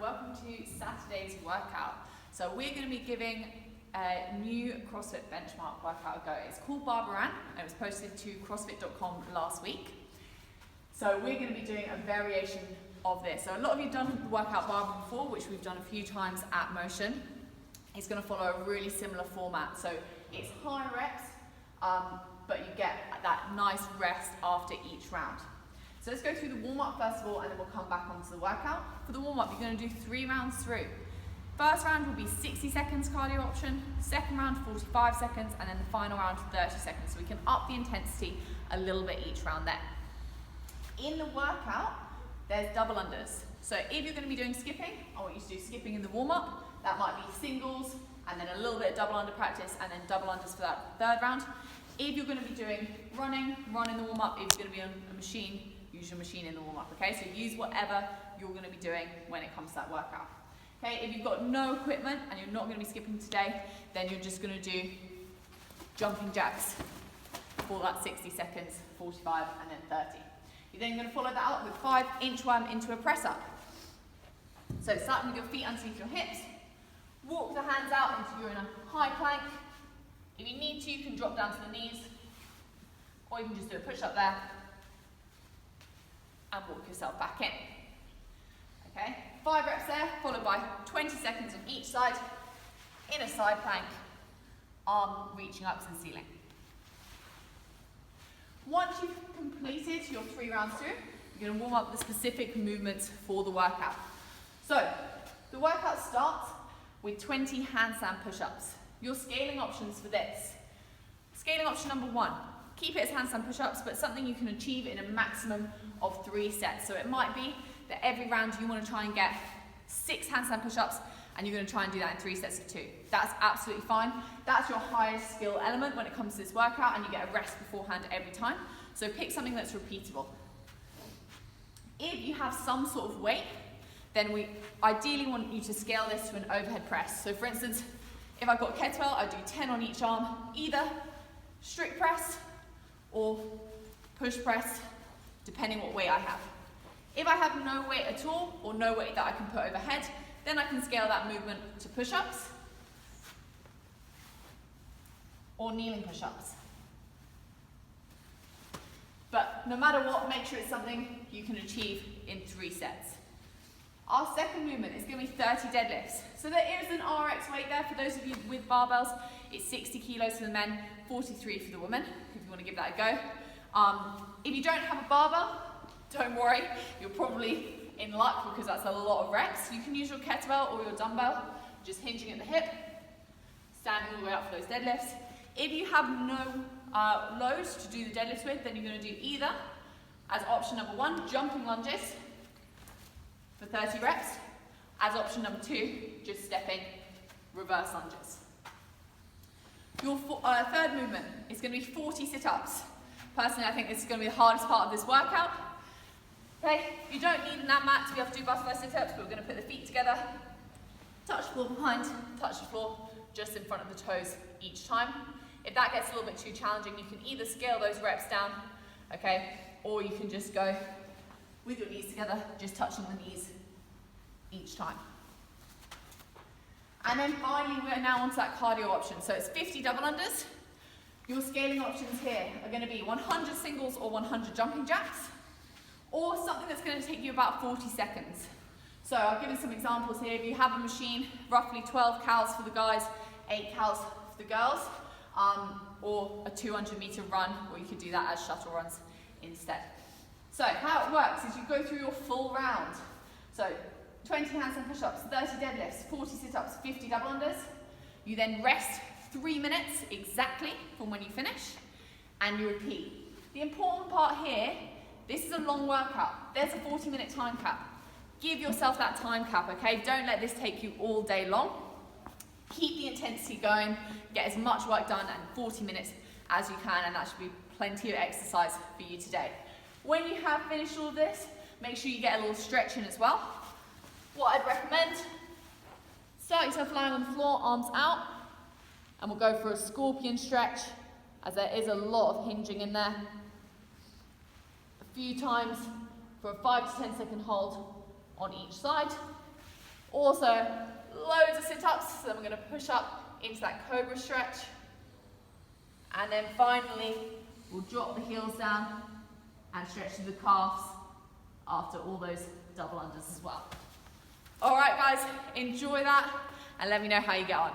welcome to Saturday's workout. So we're going to be giving a new CrossFit benchmark workout a go. It's called Bararann and it was posted to CrossFit.com last week. So we're going to be doing a variation of this. So a lot of you have done the workout bar before, which we've done a few times at Motion. It's going to follow a really similar format. So it's high reps, but you get that nice rest after each round. So let's go through the warm-up first of all, and then we'll come back onto the workout. For the warm-up, you're going to do 3 rounds through. First round will be 60 seconds cardio option, second round 45 seconds, and then the final round 30 seconds. So we can up the intensity a little bit each round there. In the workout, there's double unders. So if you're going to be doing skipping, I want you to do skipping in the warm-up. That might be singles, and then a little bit of double under practice, and then double unders for that third round. If you're going to be doing running, run in the warm-up. If you're going to be on a machine, use your machine in the warm-up, okay? So use whatever you're going to be doing when it comes to that workout. Okay, if you've got no equipment and you're not going to be skipping today, then you're just going to do jumping jacks for that 60 seconds, 45 and then 30. You're then going to follow that up with 5 inchworm into a press up. So starting with your feet underneath your hips, walk the hands out into you're in a high plank. If you need to, you can drop down to the knees, or you can just do a push up there and walk yourself back in. Okay, 5 reps there, followed by 20 seconds on each side in a side plank, arm reaching up to the ceiling. Once you've completed your 3 rounds through, you're going to warm up the specific movements for the workout. So, the workout starts with 20 handstand push-ups. Your scaling options for this. Scaling option number 1. Keep it as handstand push-ups, but something you can achieve in a maximum of 3 sets. So it might be that every round you want to try and get 6 handstand push-ups, and you're going to try and do that in 3 sets of 2. That's absolutely fine. That's your highest skill element when it comes to this workout, and you get a rest beforehand every time. So pick something that's repeatable. If you have some sort of weight, then we ideally want you to scale this to an overhead press. So for instance, if I've got a kettlebell, I do 10 on each arm, either strict press or push press, depending what weight I have. If I have no weight at all, or no weight that I can put overhead, then I can scale that movement to push-ups or kneeling push-ups. But no matter what, make sure it's something you can achieve in 3 sets. Our second movement is going to be 30 deadlifts. So there is an RX weight there for those of you with barbells. It's 60 kilos for the men, 43 for the women, if you want to give that a go. If you don't have a barbell, don't worry, you're probably in luck because that's a lot of reps. You can use your kettlebell or your dumbbell, just hinging at the hip, standing all the way up for those deadlifts. If you have no loads to do the deadlifts with, then you're going to do either, as option number 1, jumping lunges for 30 reps, as option number 2, just stepping reverse lunges. Your third movement is going to be 40 sit-ups. Personally, I think this is going to be the hardest part of this workout. Okay, you don't need an ab mat to be able to do butterfly sit-ups, but we're going to put the feet together, touch the floor behind, touch the floor just in front of the toes each time. If that gets a little bit too challenging, you can either scale those reps down, okay, or you can just go with your knees together, just touching the knees each time. And then finally, we're now onto that cardio option. So it's 50 double unders. Your scaling options here are going to be 100 singles or 100 jumping jacks, or something that's going to take you about 40 seconds. So I've given some examples here. If you have a machine, roughly 12 cals for the guys, 8 cals for the girls, or a 200-meter run, or you could do that as shuttle runs instead. So how it works is you go through your full round. So 20 handstand push-ups, 30 deadlifts, 40 sit-ups, 50 double unders. You then rest 3 minutes exactly from when you finish, and you repeat. The important part here, this is a long workout. There's a 40-minute time cap. Give yourself that time cap, okay? Don't let this take you all day long. Keep the intensity going, get as much work done in 40 minutes as you can, and that should be plenty of exercise for you today. When you have finished all of this, make sure you get a little stretch in as well. What I'd recommend, start yourself lying on the floor, arms out, and we'll go for a scorpion stretch, as there is a lot of hinging in there. A few times for a 5 to 10 second hold on each side. Also, loads of sit-ups, so then we're going to push up into that cobra stretch. And then finally, we'll drop the heels down and stretch through the calves after all those double unders as well. All right, guys, enjoy that and let me know how you get on.